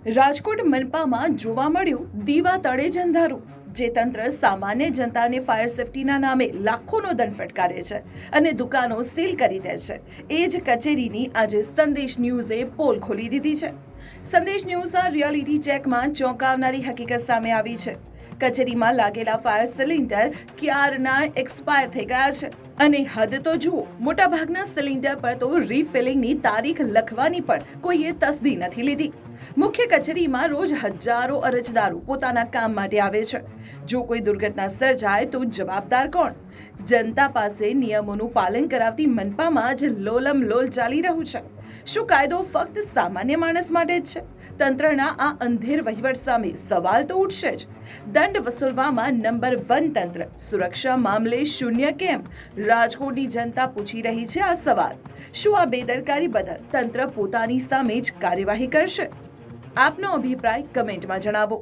રાજકોટ મનપામાં જોવા મળ્યું દીવા તળે જ અંધારું. જે તંત્ર સામાન્ય જનતાને ફાયર સેફટીના નામે લાખોનો દંડ ફટકારે છે અને દુકાનો સીલ કરી દે છે, એ જ કચેરીની આજે સંદેશ ન્યૂઝે પોલ ખોલી દીધી છે. સંદેશ ન્યૂઝના રિયાલિટી ચેકમાં ચોંકાવનારી હકીકત સામે આવી છે. કચેરીમાં લાગેલા ફાયર સિલિન્ડર ક્યારના એક્સપાયર થઈ ગયા છે અને હદ તો જુઓ, મોટાભાગના સિલિન્ડર પર તો રીફિલિંગની તારીખ લખવાની પણ કોઈએ તસદી નથી લીધી. મુખ્ય કચેરીમાં રોજ હજારો અરજદારો પોતાના કામ માટે આવે છે. જો કોઈ દુર્ઘટના સર્જાય તો જવાબદાર કોણ? જનતા પાસે નિયમોનું પાલન કરાવતી મનપામાં જ લોલમ લોલ ચાલી રહ્યું છે. શું કાયદો ફક્ત સામાન્ય માણસ માટે જ છે? તંત્રના આ અંધેર વહીવટ સામે સવાલ તો ઉઠશે જ. દંડ વસૂલવામાં નંબર 1 તંત્ર, સુરક્ષા મામલે શૂન્ય કેમ? રાજકોટની જનતા પૂછી રહી છે આ સવાલ. શું આ બેદરકારી બદલ તંત્ર પોતાની સામે જ કાર્યવાહી કરશે? આપનો અભિપ્રાય કમેન્ટમાં જણાવો.